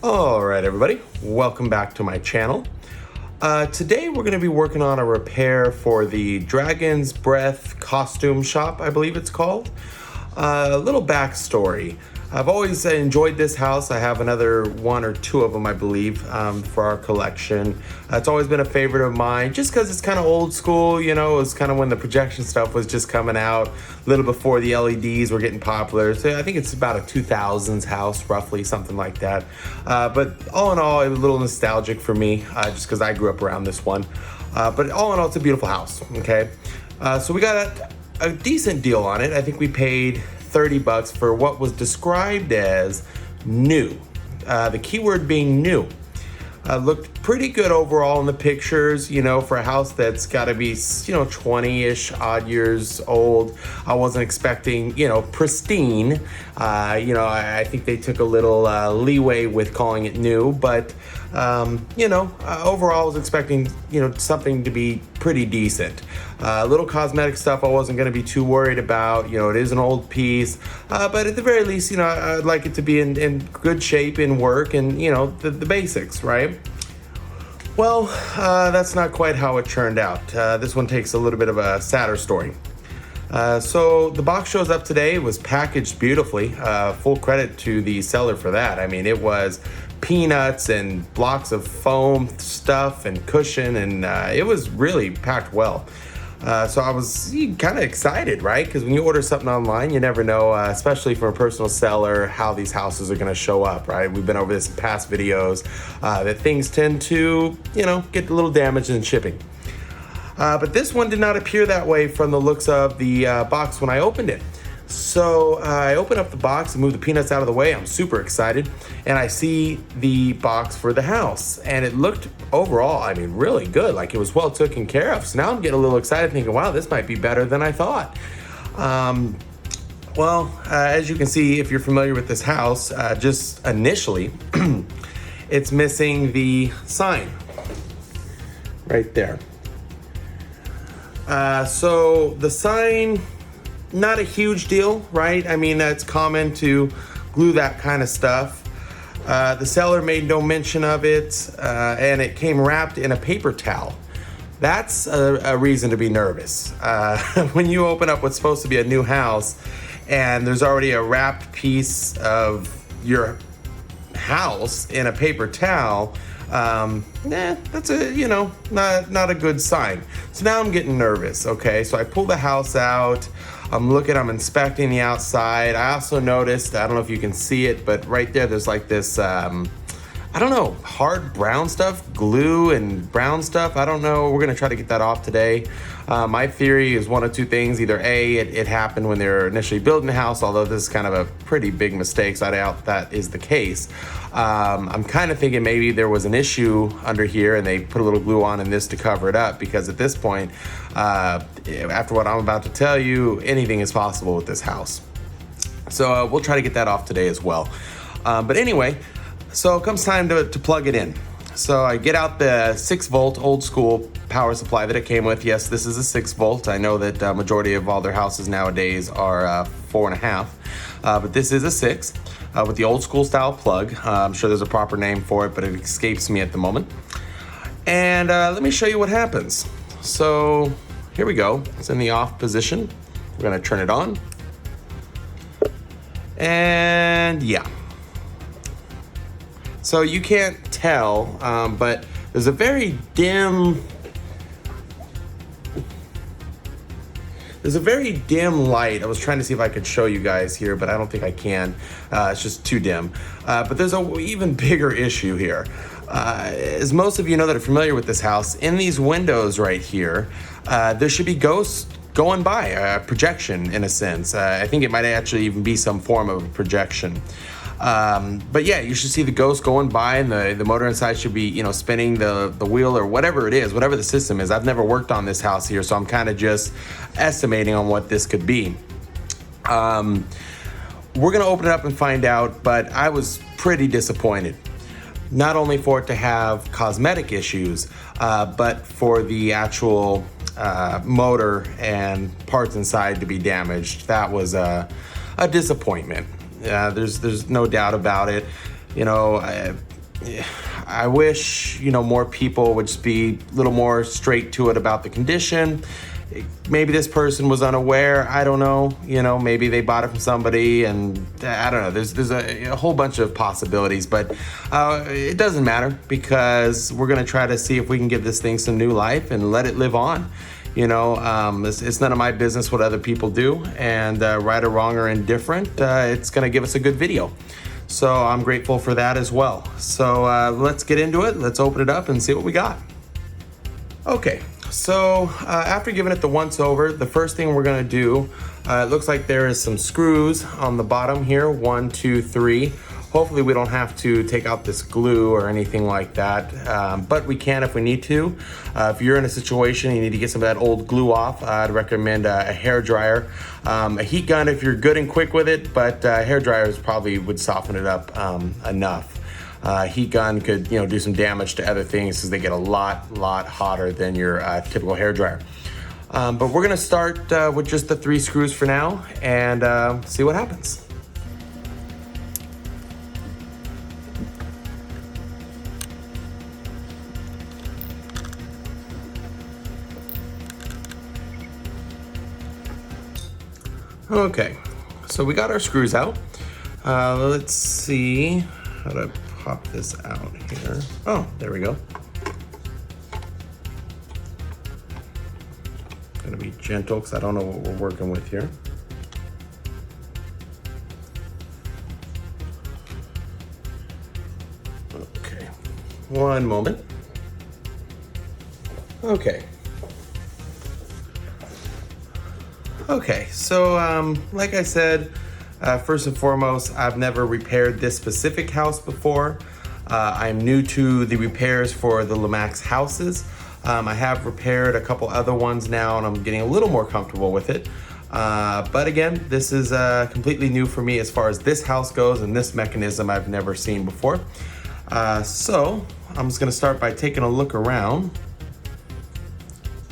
All right, everybody, welcome back to my channel. Today we're going to be working on a repair for the Dragon's Breath costume shop, I believe it's called. A little backstory. I've always enjoyed this house. I have another one or two of them, I believe, for our collection. It's always been a favorite of mine just because it's kind of old school, you know. It was kind of when the projection stuff was just coming out, a little before the LEDs were getting popular. So I think it's about a 2000s house, roughly, something like that. But all in all, it was a little nostalgic for me just because I grew up around this one. But all in all, it's a beautiful house, okay? So we got a decent deal on it. I think we paid $30 for what was described as new. The keyword being new. Looked pretty good overall in the pictures, you know, for a house that's got to be, 20-ish odd years old. I wasn't expecting, pristine. I think they took a little leeway with calling it new, but, overall I was expecting, something to be pretty decent. Little cosmetic stuff I wasn't going to be too worried about. It is an old piece, but at the very least, I'd like it to be in good shape, in work, and, the basics, right? Well, that's not quite how it turned out. This one takes a little bit of a sadder story. So the box shows up today. It was packaged beautifully. Full credit to the seller for that. I mean, it was peanuts and blocks of foam stuff and cushion, and it was really packed well. So I was kind of excited, right? Because when you order something online, you never know, especially from a personal seller, how these houses are going to show up, right? We've been over this in past videos, that things tend to, get a little damaged in shipping. But this one did not appear that way from the looks of the box when I opened it. So I open up the box and move the peanuts out of the way. I'm super excited. And I see the box for the house. And it looked overall, really good. Like it was well taken care of. So now I'm getting a little excited thinking, wow, this might be better than I thought. As you can see, if you're familiar with this house, just initially, it's missing the sign right there. So the sign, not a huge deal, right? It's common to glue that kind of stuff. The seller made no mention of it, and it came wrapped in a paper towel. That's a reason to be nervous. When you open up what's supposed to be a new house and there's already a wrapped piece of your house in a paper towel, that's not a good sign. So now I'm getting nervous, okay? So I pull the house out. I'm inspecting the outside. I also noticed, I don't know if you can see it, but right there's like this, hard brown stuff, glue and brown stuff. I don't know. We're gonna try to get that off today. My theory is one of two things. Either A, it happened when they were initially building the house, although this is kind of a pretty big mistake, so I doubt that is the case. I'm kind of thinking maybe there was an issue under here and they put a little glue on in this to cover it up, because at this point, after what I'm about to tell you, anything is possible with this house. So we'll try to get that off today as well. But anyway, so it comes time to plug it in. So I get out the 6-volt old school power supply that it came with. Yes, this is a 6-volt. I know that majority of all their houses nowadays are 4.5, but this is a 6 with the old school style plug. I'm sure there's a proper name for it, but it escapes me at the moment. And let me show you what happens. So here we go. It's in the off position. We're gonna turn it on. And yeah. So you can't tell, but there's a very dim light. I was trying to see if I could show you guys here, but I don't think I can. It's just too dim. But there's an even bigger issue here. As most of you know that are familiar with this house, in these windows right here, there should be ghosts going by, a projection in a sense. I think it might actually even be some form of a projection. But yeah, you should see the ghost going by, and the motor inside should be, spinning the wheel or whatever it is, whatever the system is. I've never worked on this house here, so I'm kind of just estimating on what this could be. We're gonna open it up and find out, but I was pretty disappointed. Not only for it to have cosmetic issues, but for the actual motor and parts inside to be damaged. That was a disappointment. There's no doubt about it. I wish, more people would just be a little more straight to it about the condition. Maybe this person was unaware. I don't know. Maybe they bought it from somebody, and I don't know. There's a whole bunch of possibilities, but it doesn't matter because we're gonna try to see if we can give this thing some new life and let it live on. It's none of my business what other people do, and right or wrong or indifferent, it's gonna give us a good video. So I'm grateful for that as well. So let's get into it. Let's open it up and see what we got. Okay, so after giving it the once over, the first thing we're gonna do, it looks like there is some screws on the bottom here, 1, 2, 3. Hopefully we don't have to take out this glue or anything like that, but we can if we need to. If you're in a situation you need to get some of that old glue off, I'd recommend a hair dryer. A heat gun if you're good and quick with it, but hair dryers probably would soften it up enough. Heat gun could do some damage to other things because they get a lot hotter than your typical hair dryer. But we're gonna start with just the 3 screws for now and see what happens. Okay, so we got our screws out. Let's see how to pop this out here. Oh, there we go. Gonna be gentle because I don't know what we're working with here. Okay, one moment. Okay, so like I said, first and foremost, I've never repaired this specific house before. I'm new to the repairs for the Lemax houses. I have repaired a couple other ones now and I'm getting a little more comfortable with it. But again, this is completely new for me as far as this house goes, and this mechanism I've never seen before. So I'm just gonna start by taking a look around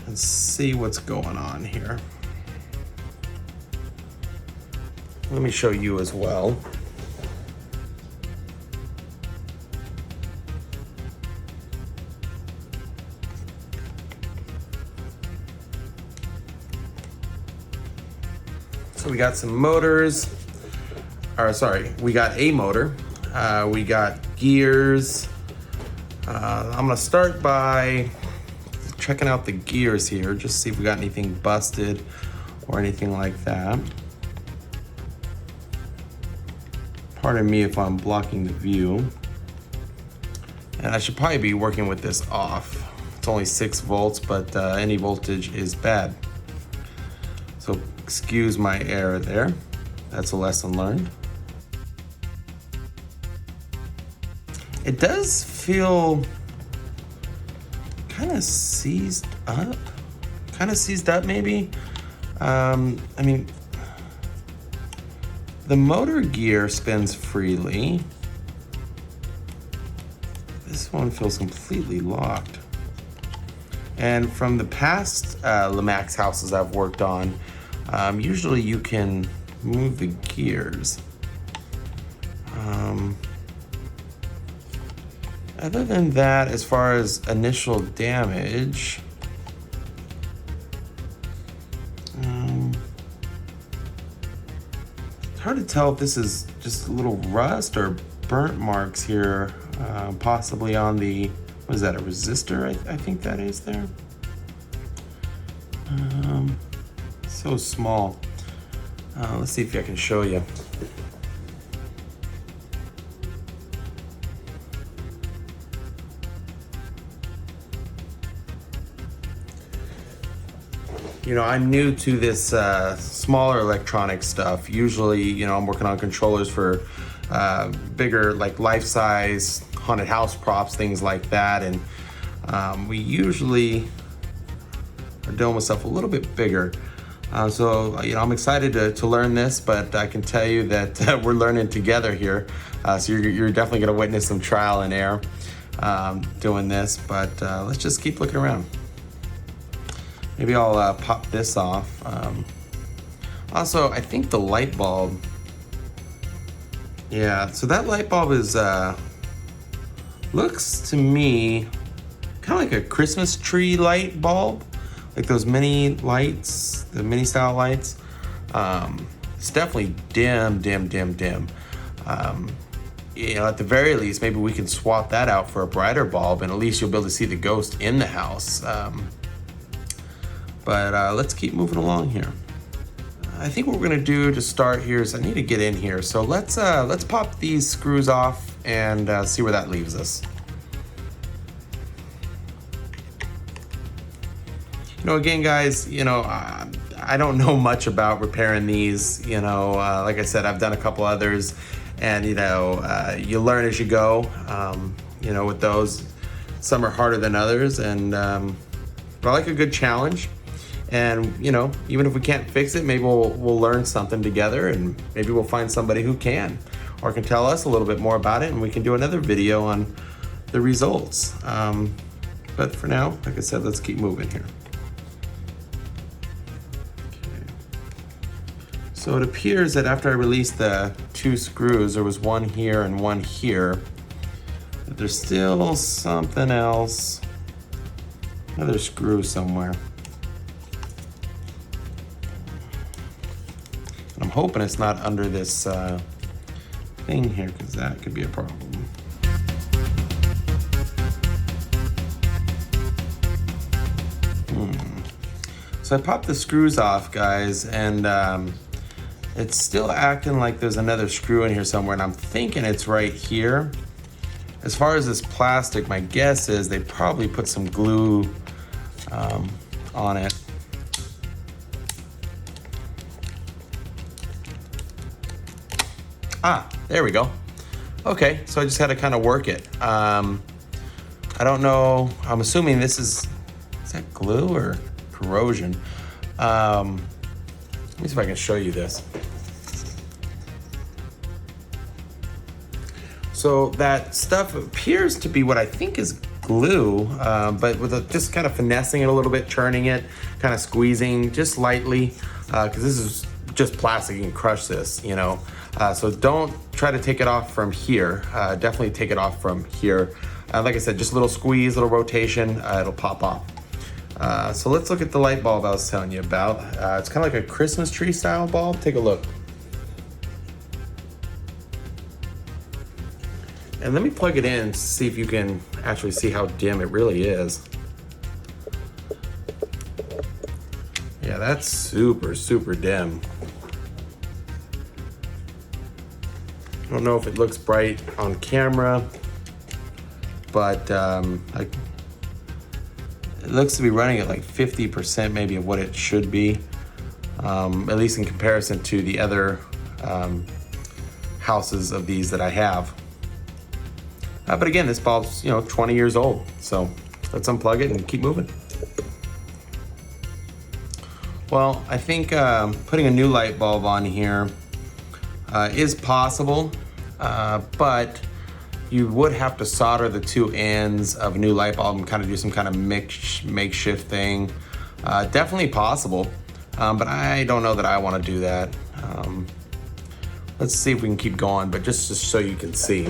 and see what's going on here. Let me show you as well. So we got some motors, we got a motor, we got gears. I'm gonna start by checking out the gears here, just see if we got anything busted or anything like that. Pardon me if I'm blocking the view. And I should probably be working with this off. It's only 6 volts, but any voltage is bad. So excuse my error there. That's a lesson learned. It does feel kind of seized up. Maybe. I mean, the motor gear spins freely. This one feels completely locked. And from the past Lemax houses I've worked on, usually you can move the gears. Other than that, as far as initial damage, it's hard to tell if this is just a little rust or burnt marks here, possibly on the, what is that, a resistor? I think that is there. So small. Let's see if I can show you. I'm new to this smaller electronic stuff. Usually, I'm working on controllers for bigger, like life-size haunted house props, things like that. And we usually are dealing with stuff a little bit bigger. So I'm excited to learn this, but I can tell you that we're learning together here. So you're definitely gonna witness some trial and error doing this, but let's just keep looking around. Maybe I'll pop this off. Also, I think the light bulb, yeah, so that light bulb is Looks to me kind of like a Christmas tree light bulb, like those mini lights, the mini style lights. It's definitely dim. You know, at the very least, maybe we can swap that out for a brighter bulb, and at least you'll be able to see the ghost in the house. But let's keep moving along here. I think what we're gonna do to start here is I need to get in here. So let's pop these screws off and see where that leaves us. You know, again, guys, you know, I don't know much about repairing these. You know, like I said, I've done a couple others, and you know, you learn as you go. You know, with those, some are harder than others, and but I like a good challenge. And you know, even if we can't fix it, maybe we'll learn something together, and maybe we'll find somebody who can, or can tell us a little bit more about it, and we can do another video on the results. But for now, like I said, let's keep moving here. Okay. So it appears that after I released the 2 screws, there was one here and one here, but there's still something else, another screw somewhere. I'm hoping it's not under this thing here, because that could be a problem. So I popped the screws off, guys, and it's still acting like there's another screw in here somewhere, and I'm thinking it's right here. As far as this plastic, my guess is they probably put some glue on it. Ah, there we go. Okay, so I just had to kind of work it. I don't know, I'm assuming this is that glue or corrosion? Let me see if I can show you this. So that stuff appears to be what I think is glue, but with just kind of finessing it a little bit, turning it, kind of squeezing just lightly, because this is just plastic, you can crush this, you know. So don't try to take it off from here. Definitely take it off from here. Like I said, just a little squeeze, little rotation, it'll pop off. So let's look at the light bulb I was telling you about. It's kind of like a Christmas tree style bulb. Take a look. And let me plug it in to see if you can actually see how dim it really is. Yeah, that's super dim. I don't know if it looks bright on camera, but it looks to be running at like 50% maybe of what it should be, at least in comparison to the other houses of these that I have. But again, this bulb's 20 years old, so let's unplug it and keep moving. Well, I think putting a new light bulb on here is possible, but you would have to solder the 2 ends of a new light bulb and kind of do some kind of makeshift thing. Definitely possible, but I don't know that I want to do that. Let's see if we can keep going, but just so you can see.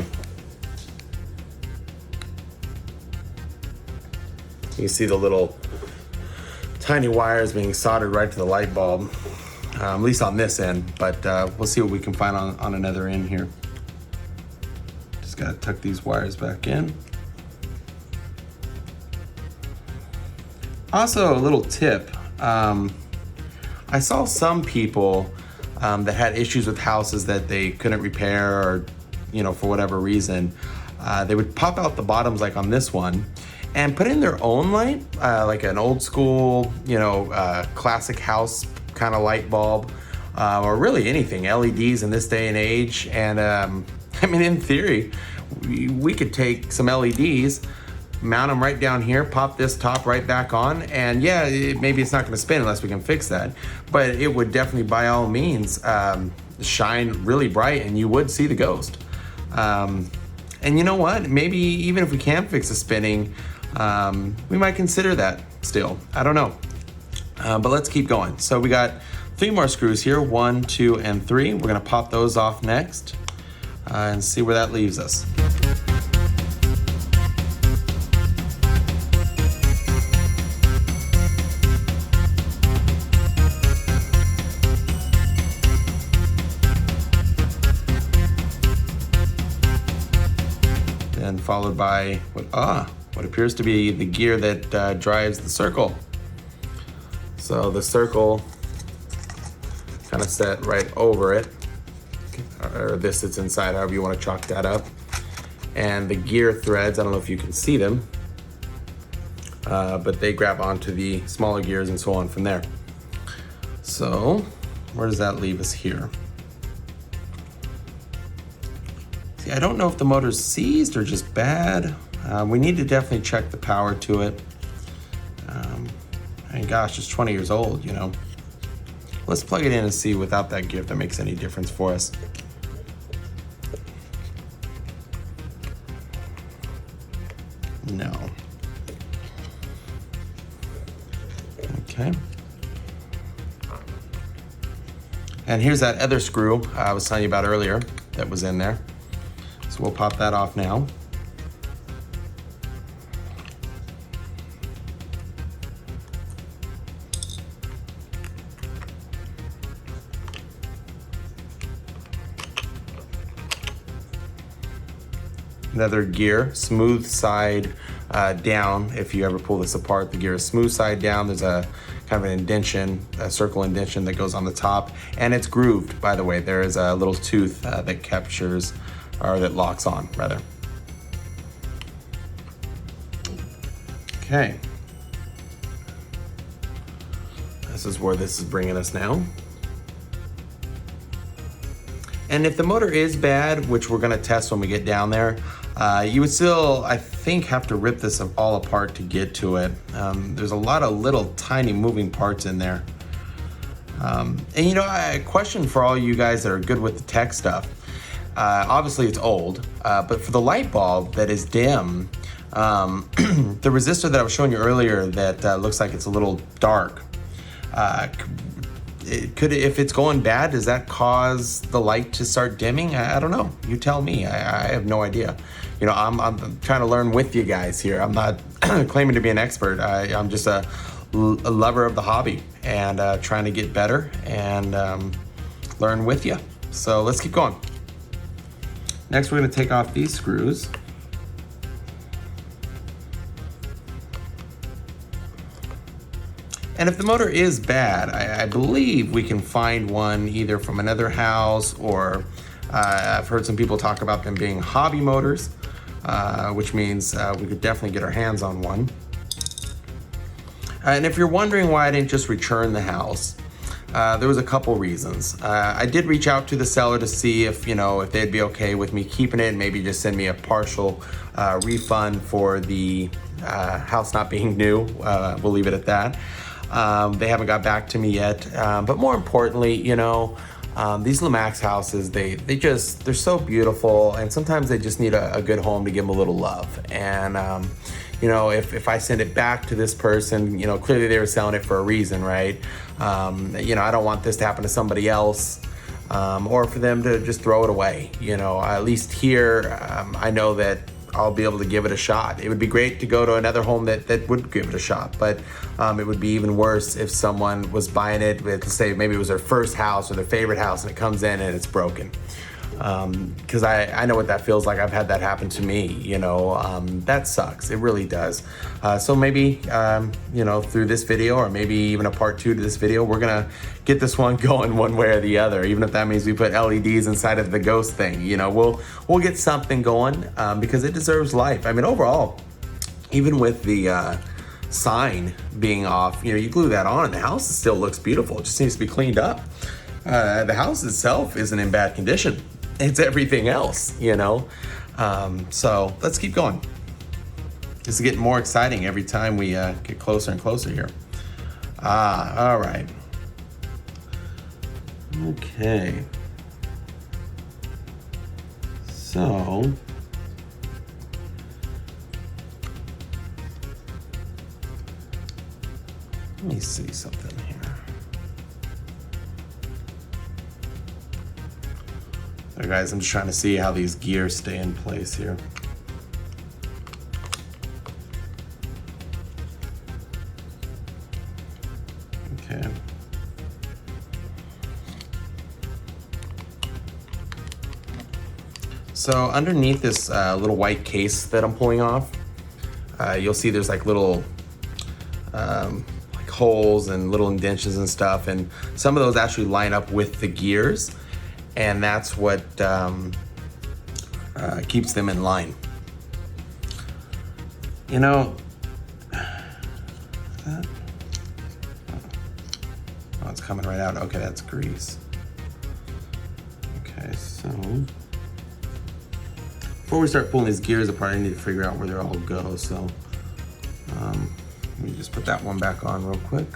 You can see the little tiny wires being soldered right to the light bulb, at least on this end, but we'll see what we can find on another end here. Just gotta tuck these wires back in. Also, a little tip. I saw some people that had issues with houses that they couldn't repair, or for whatever reason, they would pop out the bottoms like on this one and put in their own light, like an old school, classic house kind of light bulb, or really anything, LEDs in this day and age. And I mean, in theory, we could take some LEDs, mount them right down here, pop this top right back on, and yeah, maybe it's not gonna spin unless we can fix that, but it would definitely, by all means, shine really bright and you would see the ghost. And you know what? Maybe even if we can't fix the spinning, we might consider that still. I don't know. But let's keep going. So we got 3 more screws here, 1, 2, and 3. We're gonna pop those off next and see where that leaves us. followed by what appears to be the gear that drives the circle. So the circle kind of set right over it, or this sits inside, however you want to chalk that up. And the gear threads, I don't know if you can see them, but they grab onto the smaller gears and so on from there. So where does that leave us here? See, I don't know if the motor's seized or just bad. We need to definitely check the power to it. And gosh, it's 20 years old, you know. Let's plug it in and see without that gear if that makes any difference for us. No. Okay. And here's that other screw I was telling you about earlier that was in there. So we'll pop that off now. Another gear, smooth side down. If you ever pull this apart, the gear is smooth side down. There's a kind of an indention, a circle indention that goes on the top, and it's grooved, by the way. There is a little tooth that captures, or that locks on, rather. Okay. This is where this is bringing us now. And if the motor is bad, which we're gonna test when we get down there, you would still, I think, have to rip this all apart to get to it. There's a lot of little tiny moving parts in there. And you know, a question for all you guys that are good with the tech stuff. Obviously it's old, but for the light bulb that is dim, the resistor that I was showing you earlier that looks like it's a little dark, if it's going bad, does that cause the light to start dimming? I don't know. You tell me. I have no idea. You know, I'm trying to learn with you guys here. I'm not claiming to be an expert. I'm just a lover of the hobby and trying to get better and learn with you. So let's keep going. Next, we're going to take off these screws. And if the motor is bad, I believe we can find one either from another house, or I've heard some people talk about them being hobby motors, which means we could definitely get our hands on one. And if you're wondering why I didn't just return the house, there was a couple reasons. I did reach out to the seller to see if, you know, if they'd be okay with me keeping it and maybe just send me a partial refund for the house not being new. We'll leave it at that. They haven't got back to me yet. But more importantly, you know, these Lemax houses, they're so beautiful, and sometimes they just need a good home to give them a little love. And, you know, if I send it back to this person, you know, clearly they were selling it for a reason, right? You know, I don't want this to happen to somebody else, or for them to just throw it away. You know, at least here, I know that I'll be able to give it a shot. It would be great to go to another home that would give it a shot, but it would be even worse if someone was buying it with, say, maybe it was their first house or their favorite house, and it comes in and it's broken. Because I know what that feels like. I've had that happen to me, you know. That sucks. It really does. So maybe, you know, through this video, or maybe even a part 2 to this video, we're gonna get this one going one way or the other, even if that means we put LEDs inside of the ghost thing. You know, we'll get something going, because it deserves life. I mean, overall, even with the sign being off, you know, you glue that on and the house still looks beautiful. It just needs to be cleaned up. The house itself isn't in bad condition. It's everything else, you know? So let's keep going. This is getting more exciting every time we get closer and closer here. All right. Okay. So, let me see something here. Alright guys, I'm just trying to see how these gears stay in place here. Okay. So underneath this little white case that I'm pulling off, you'll see there's like little like holes and little indentions and stuff, and some of those actually line up with the gears, and that's what keeps them in line. You know, oh, it's coming right out. Okay, that's grease. Okay, so before we start pulling these gears apart, I need to figure out where they all go. So let me just put that one back on real quick.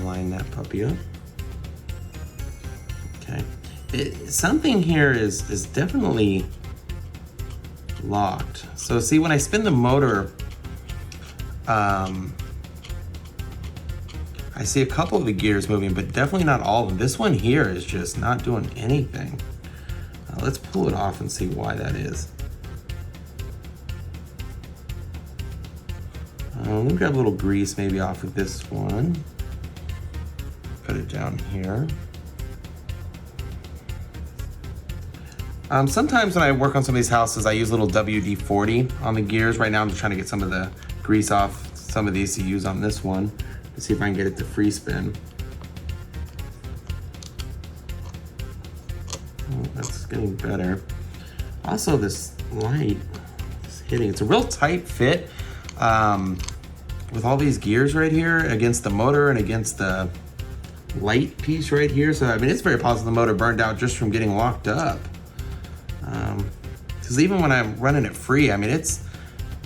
Line that puppy up. Okay, something here is definitely locked. So see, when I spin the motor, I see a couple of the gears moving, but definitely not all of them. This one here is just not doing anything. Let's pull it off and see why that is. Let me grab a little grease maybe off of this one. Put it down here. Sometimes when I work on some of these houses, I use a little WD-40 on the gears. Right now I'm just trying to get some of the grease off some of these to use on this one. Let's see if I can get it to free spin. Oh, that's getting better. Also, this light is hitting. It's a real tight fit with all these gears right here against the motor and against the light piece right here. So, I mean, it's very possible the motor burned out just from getting locked up. Because even when I'm running it free, I mean, it's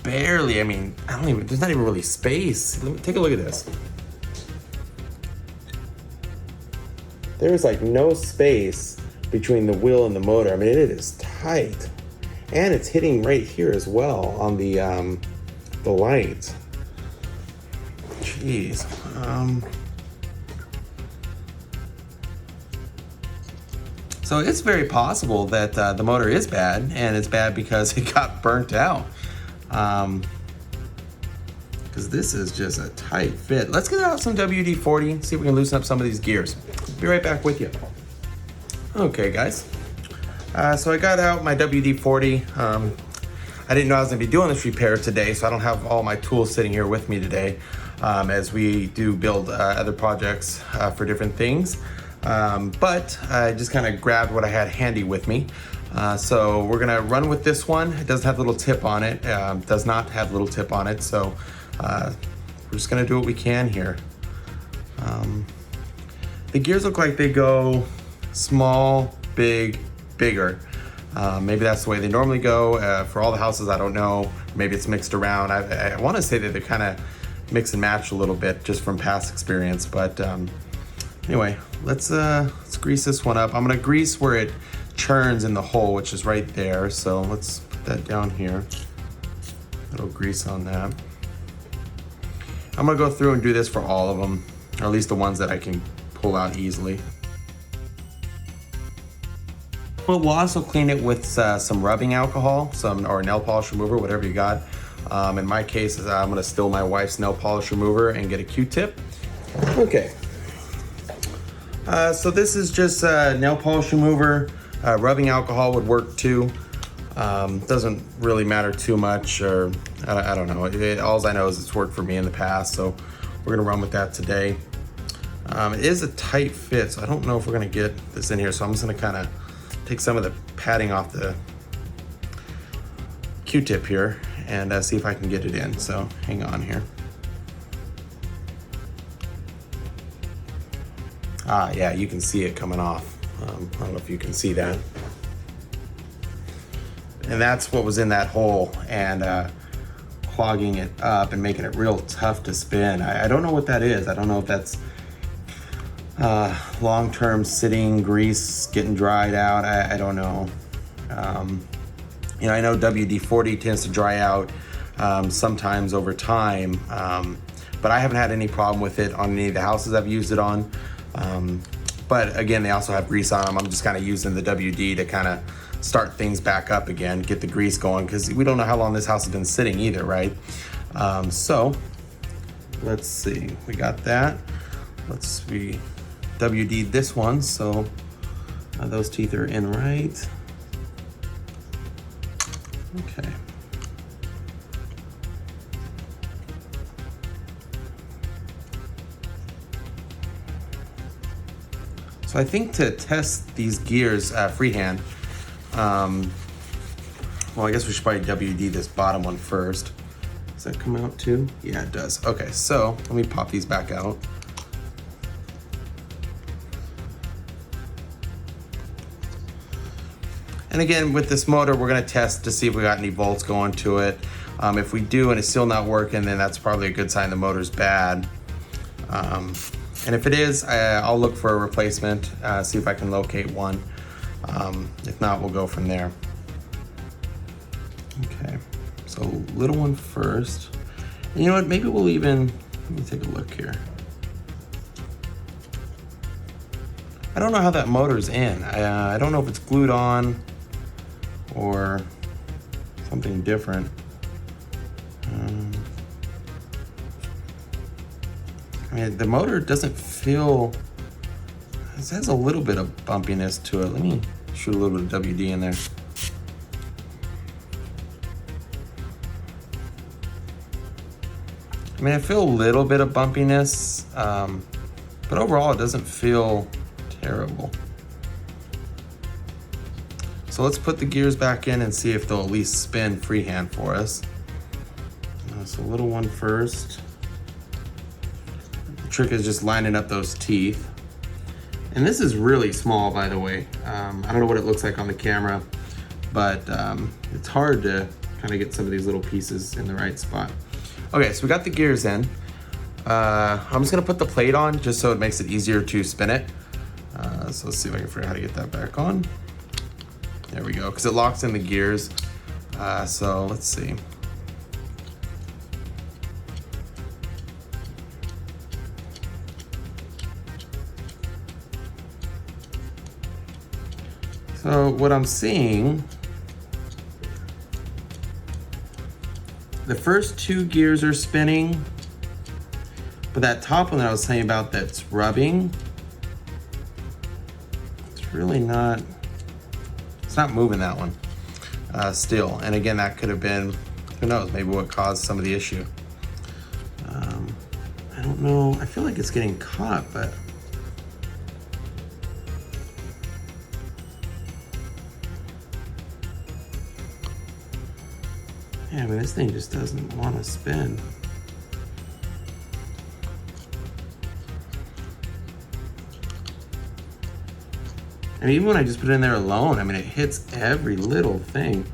barely, there's not even really space. Take a look at this. There's like no space between the wheel and the motor. I mean, it is tight. And it's hitting right here as well on the light. Jeez. So it's very possible that the motor is bad, and it's bad because it got burnt out. Because this is just a tight fit. Let's get out some WD-40, see if we can loosen up some of these gears. Be right back with you. Okay, guys. So I got out my WD-40. I didn't know I was gonna be doing this repair today, so I don't have all my tools sitting here with me today as we do build other projects for different things. But I just kind of grabbed what I had handy with me. So we're gonna run with this one. It doesn't have a little tip on it. Does not have a little tip on it. So we're just gonna do what we can here. The gears look like they go small, big, bigger. Maybe that's the way they normally go. For all the houses, I don't know. Maybe it's mixed around. I wanna say that they kind of mix and match a little bit just from past experience. But anyway, let's grease this one up. I'm gonna grease where it churns in the hole, which is right there. So let's put that down here. A little grease on that. I'm gonna go through and do this for all of them, or at least the ones that I can pull out easily. We'll also clean it with some rubbing alcohol, or nail polish remover, whatever you got. In my case, I'm gonna steal my wife's nail polish remover and get a Q-tip. Okay. So this is just nail polish remover. Rubbing alcohol would work too. Doesn't really matter too much, or I don't know. All I know is it's worked for me in the past, so we're gonna run with that today. It is a tight fit, so I don't know if we're gonna get this in here, so I'm just gonna kind of take some of the padding off the Q-tip here and see if I can get it in. So hang on here. Yeah, you can see it coming off. I don't know if you can see that. And that's what was in that hole, and clogging it up and making it real tough to spin. I don't know what that is. I don't know if that's long-term sitting grease getting dried out. I don't know. I know WD-40 tends to dry out sometimes over time, but I haven't had any problem with it on any of the houses I've used it on. But again, they also have grease on them. I'm just kind of using the WD to kind of start things back up again, get the grease going, because we don't know how long this house has been sitting either, right? So let's see, we got that. We WD'd this one, so Those teeth are in right. Okay. So I think to test these gears freehand, well, I guess we should probably WD this bottom one first. Does that come out too? Yeah, it does. Okay, so let me pop these back out. And again, with this motor, we're gonna test to see if we got any volts going to it. If we do and it's still not working, then that's probably a good sign the motor's bad. And if it is, I'll look for a replacement, see if I can locate one. If not, we'll go from there. Okay, so little one first. And you know what, maybe we'll even, let me take a look here. I don't know how that motor's in. I don't know if it's glued on or something different. I mean, the motor doesn't feel, it has a little bit of bumpiness to it. Let me shoot a little bit of WD in there. I mean, I feel a little bit of bumpiness, but overall it doesn't feel terrible. So let's put the gears back in and see if they'll at least spin freehand for us. So little one first. The trick is just lining up those teeth. And this is really small, by the way. I don't know what it looks like on the camera, but it's hard to kind of get some of these little pieces in the right spot. Okay, so we got the gears in. I'm just gonna put the plate on just so it makes it easier to spin it. So let's see if I can figure out how to get that back on. There we go, because it locks in the gears. So let's see. So what I'm seeing, the first two gears are spinning, but that top one that I was saying about that's rubbing, it's really not, it's not moving that one still. And again, that could have been, who knows, maybe what caused some of the issue. I don't know, I feel like it's getting caught, but yeah, I mean, this thing just doesn't want to spin. And even when I just put it in there alone, I mean, it hits every little thing.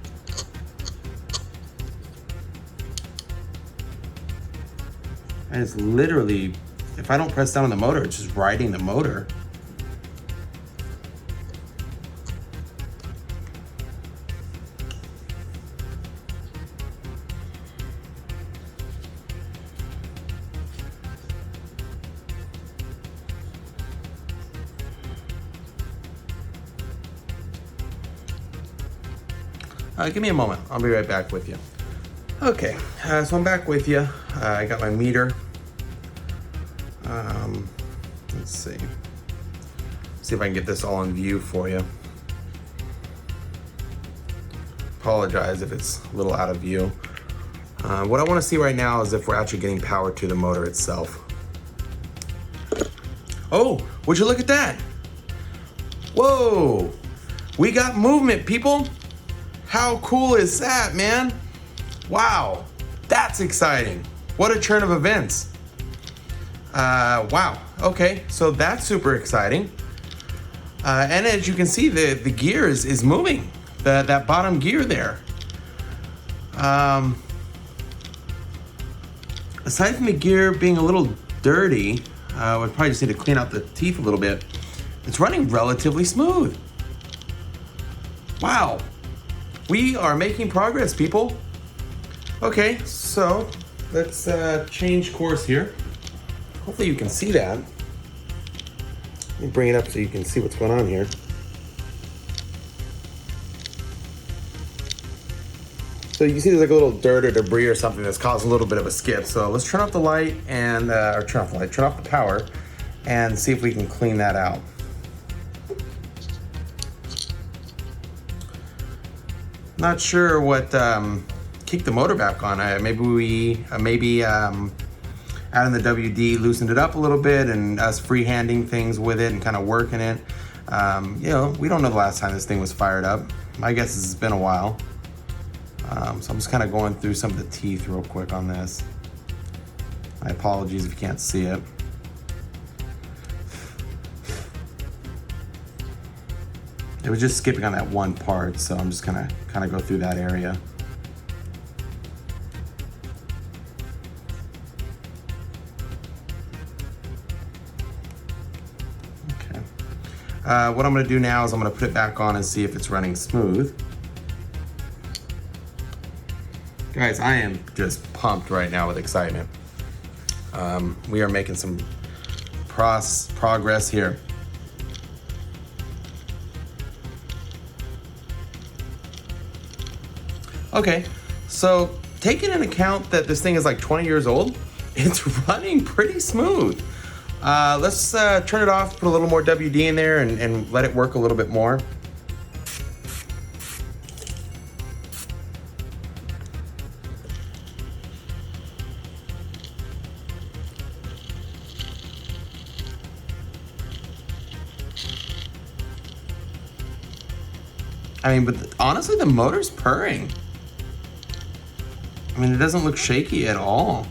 And it's literally, if I don't press down on the motor, it's just riding the motor. Give me a moment. I'll be right back with you. Okay, so I'm back with you. I got my meter. Let's see. See if I can get this all in view for you. Apologize if it's a little out of view. What I want to see right now is if we're actually getting power to the motor itself. Oh, would you look at that? Whoa, we got movement, people. How cool is that, man? Wow, that's exciting. What a turn of events. Wow, okay, so that's super exciting. And as you can see, the gear is moving, that bottom gear there. Aside from the gear being a little dirty, we'd probably just need to clean out the teeth a little bit. It's running relatively smooth. Wow. We are making progress, people. Okay, so let's change course here. Hopefully you can see that. Let me bring it up so you can see what's going on here. So you can see there's like a little dirt or debris or something that's caused a little bit of a skip. So let's turn off the light and, or turn off the light, turn off the power and see if we can clean that out. Not sure what kicked the motor back on. Maybe adding the WD loosened it up a little bit, and us freehanding things with it and kind of working it. You know, we don't know the last time this thing was fired up. My guess is it's been a while. So I'm just kind of going through some of the teeth real quick on this. My apologies if you can't see it. It was just skipping on that one part, so I'm just gonna kind of go through that area. Okay. What I'm gonna do now is I'm gonna put it back on and see if it's running smooth. Guys, I am just pumped right now with excitement. We are making some progress here. Okay, so taking into account that this thing is like 20 years old, it's running pretty smooth. Let's turn it off, put a little more WD in there and let it work a little bit more. I mean, but honestly, the motor's purring. I mean, it doesn't look shaky at all.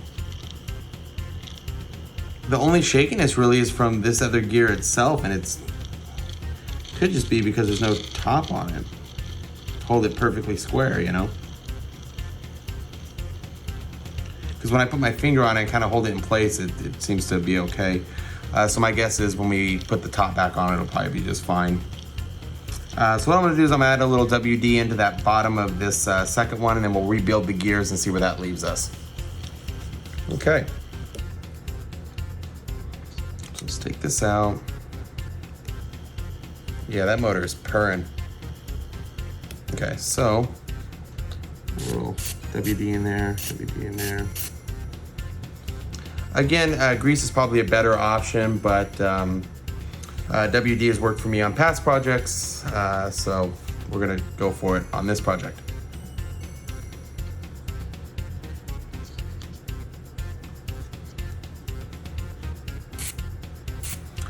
The only shakiness really is from this other gear itself, and could just be because there's no top on it. Hold it perfectly square, you know? Because when I put my finger on it and kind of hold it in place, it seems to be okay. So my guess is when we put the top back on, it'll probably be just fine. So what I'm gonna do is I'm gonna add a little WD into that bottom of this second one, and then we'll rebuild the gears and see where that leaves us. Okay. So let's take this out. Yeah, that motor is purring. Okay, so a little WD in there, WD in there. Again, grease is probably a better option, but WD has worked for me on past projects, so we're gonna go for it on this project.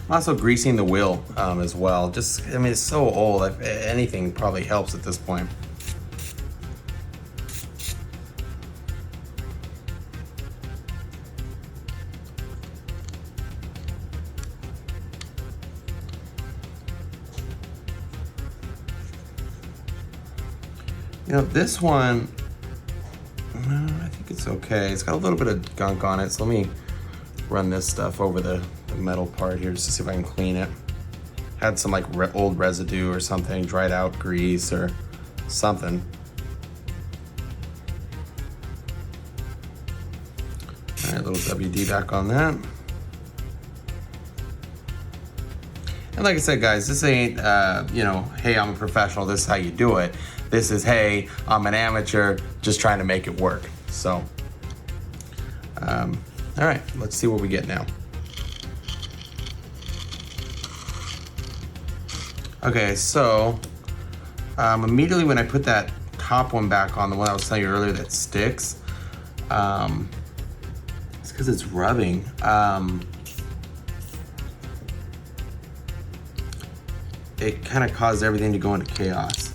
I'm also greasing the wheel as well. Just, I mean, it's so old. If anything probably helps at this point. You know, this one, I think it's okay. It's got a little bit of gunk on it, so let me run this stuff over the metal part here just to see if I can clean it. Had some like old residue or something, dried out grease or something. All right, a little WD back on that. And like I said, guys, this ain't, you know, hey, I'm a professional, this is how you do it. This is, hey, I'm an amateur, just trying to make it work. So, all right, let's see what we get now. Okay, so immediately when I put that top one back on, the one I was telling you earlier that sticks, it's because it's rubbing. It kind of caused everything to go into chaos.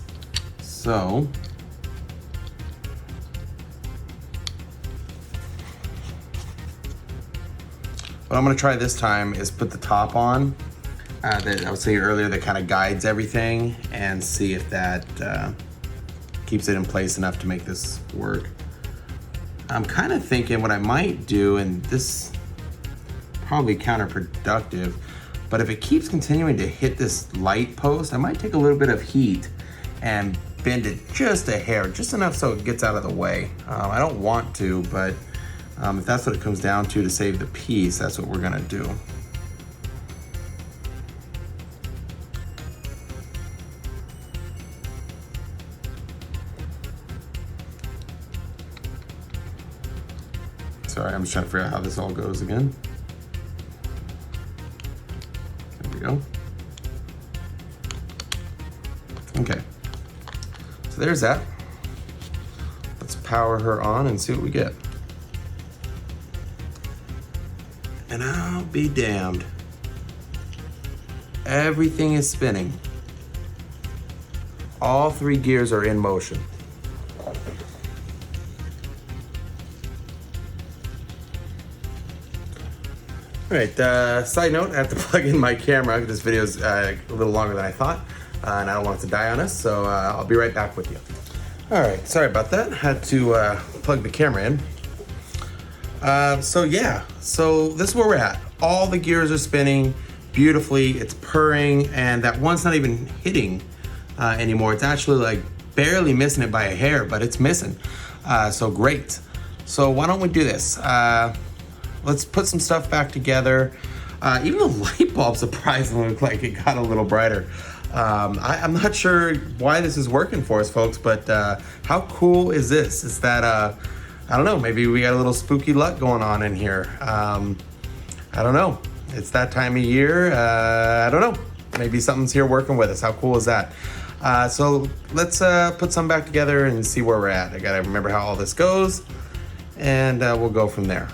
So, what I'm gonna try this time is put the top on that I was saying earlier that kind of guides everything, and see if that keeps it in place enough to make this work. I'm kind of thinking what I might do, and this probably counterproductive, but if it keeps continuing to hit this light post, I might take a little bit of heat and bend it just a hair, just enough so it gets out of the way. I don't want to, but if that's what it comes down to save the piece, that's what we're gonna do. Sorry, I'm just trying to figure out how this all goes again. There we go. Okay, so there's that. power her on and see what we get. And I'll be damned. Everything is spinning. All 3 gears are in motion. All right, side note, I have to plug in my camera. This video is a little longer than I thought, and I don't want it to die on us, so I'll be right back with you. All right, sorry about that. Had to plug the camera in. So this is where we're at. All the gears are spinning beautifully. It's purring, and that one's not even hitting anymore. It's actually like barely missing it by a hair, but it's missing. So great. So why don't we do this? Let's put some stuff back together. Even the light bulb surprisingly looked like it got a little brighter. I'm not sure why this is working for us, folks, but how cool is this? Is that, I don't know, maybe we got a little spooky luck going on in here. I don't know. It's that time of year. I don't know. Maybe something's here working with us. How cool is that? So let's put some back together and see where we're at. I gotta remember how all this goes, and we'll go from there.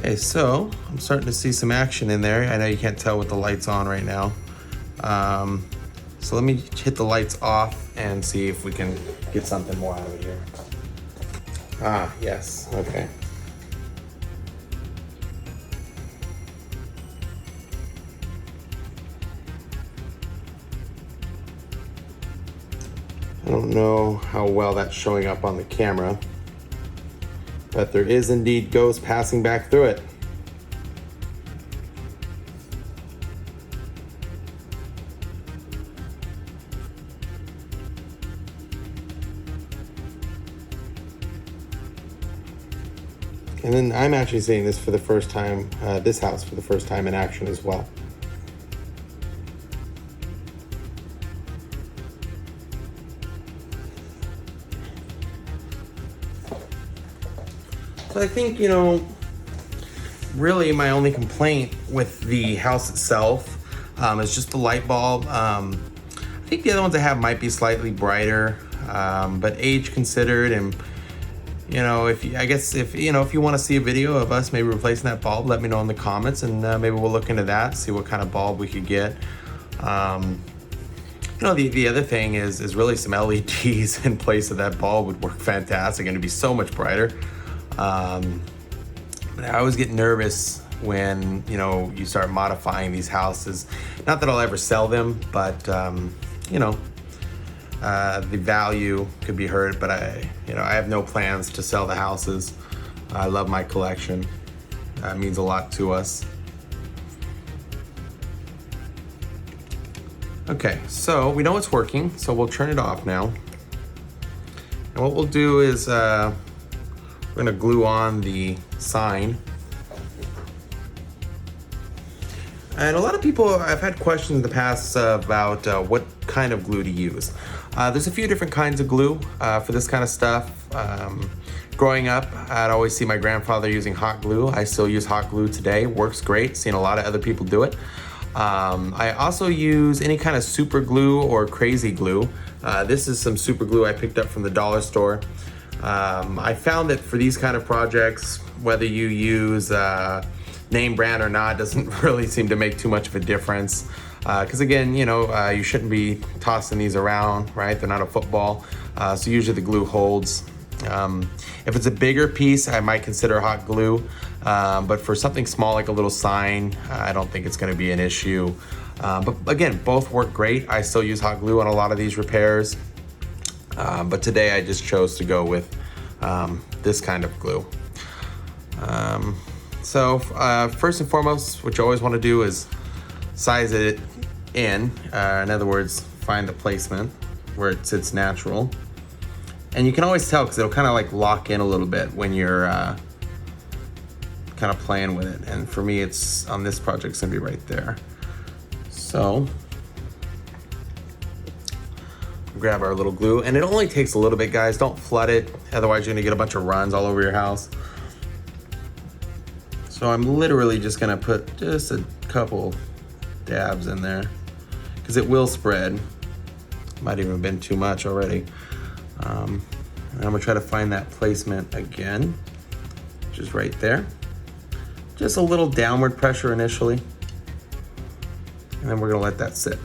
Okay, so I'm starting to see some action in there. I know you can't tell with the lights on right now. So let me hit the lights off and see if we can get something more out of it here. Ah, yes, okay. I don't know how well that's showing up on the camera, but there is indeed ghost passing back through it. And then I'm actually seeing this for the first time, this house for the first time in action as well. So I think, you know, really my only complaint with the house itself is just the light bulb. I think the other ones I have might be slightly brighter, but age considered, and you know, if you want to see a video of us maybe replacing that bulb, let me know in the comments, and maybe we'll look into that, see what kind of bulb we could get. You know, the other thing is really some LEDs in place of that bulb would work fantastic, and it'd be so much brighter. But I always get nervous when, you know, you start modifying these houses. Not that I'll ever sell them, but you know, the value could be hurt. But I have no plans to sell the houses. I love my collection. It means a lot to us. Okay, so we know it's working, so we'll turn it off now. And what we'll do is we're gonna glue on the sign. And a lot of people, I've had questions in the past about what kind of glue to use. There's a few different kinds of glue for this kind of stuff. Growing up, I'd always see my grandfather using hot glue. I still use hot glue today, works great, seen a lot of other people do it. I also use any kind of super glue or crazy glue. This is some super glue I picked up from the dollar store. I found that for these kind of projects, whether you use name brand or not, doesn't really seem to make too much of a difference. Because again, you know, you shouldn't be tossing these around, right? They're not a football. So usually the glue holds. If it's a bigger piece, I might consider hot glue. But for something small like a little sign, I don't think it's gonna be an issue. But again, both work great. I still use hot glue on a lot of these repairs. But today I just chose to go with this kind of glue. So first and foremost, what you always wanna do is size it in other words, find the placement where it sits natural. And you can always tell because it'll kind of like lock in a little bit when you're kind of playing with it. And for me, it's on this project, it's gonna be right there. So grab our little glue, and it only takes a little bit, guys. Don't flood it, otherwise you're gonna get a bunch of runs all over your house. So I'm literally just gonna put just a couple dabs in there because it will spread. Might even have been too much already. And I'm gonna try to find that placement again, which is right there. Just a little downward pressure initially, and then we're gonna let that sit.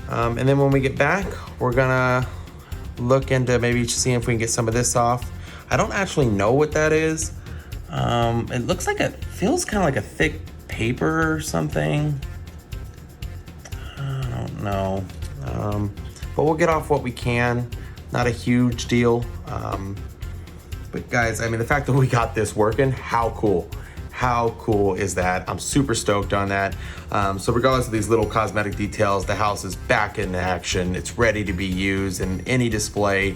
And then when we get back, we're gonna look into maybe seeing if we can get some of this off. I don't actually know what that is. It looks like it feels kind of like a thick paper or something. I don't know. But we'll get off what we can. Not a huge deal. But guys, I mean, the fact that we got this working, how cool. How cool is that? I'm super stoked on that. So regardless of these little cosmetic details, the house is back in action. It's ready to be used in any display.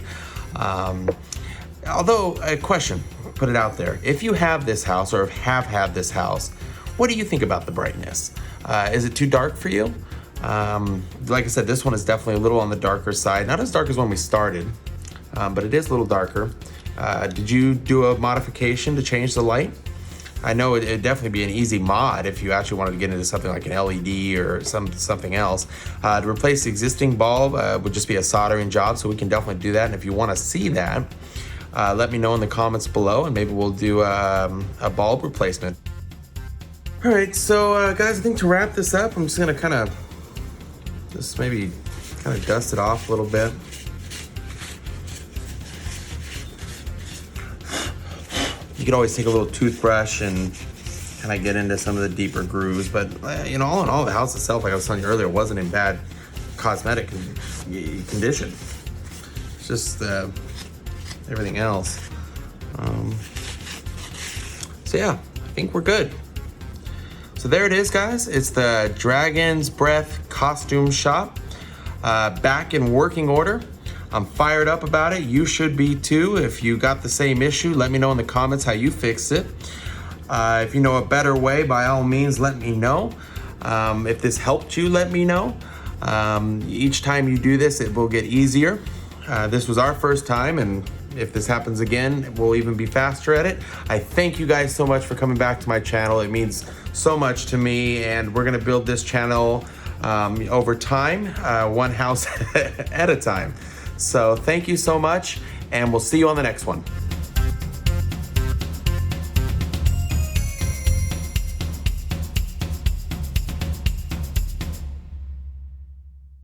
Although, a question, put it out there. If you have this house or have had this house, what do you think about the brightness? Is it too dark for you? Like I said, this one is definitely a little on the darker side. Not as dark as when we started, but it is a little darker. Did you do a modification to change the light? I know it'd definitely be an easy mod if you actually wanted to get into something like an LED or something else. To replace the existing bulb would just be a soldering job, so we can definitely do that. And if you want to see that, let me know in the comments below, and maybe we'll do a bulb replacement. All right, so guys, I think to wrap this up, I'm just gonna kind of just maybe kind of dust it off a little bit. You could always take a little toothbrush and kind of get into some of the deeper grooves, but you know, all in all, the house itself, like I was telling you earlier, wasn't in bad cosmetic condition. It's just everything else. So yeah, I think we're good. So there it is, guys. It's the Dragon's Breath costume shop, back in working order. I'm fired up about it. You should be too. If you got the same issue, let me know in the comments how you fixed it. If you know a better way, by all means, let me know. If this helped you, let me know. Each time you do this, it will get easier. This was our first time, and if this happens again, we'll even be faster at it. I thank you guys so much for coming back to my channel. It means so much to me, and we're gonna build this channel over time, one house at a time. So thank you so much, and we'll see you on the next one.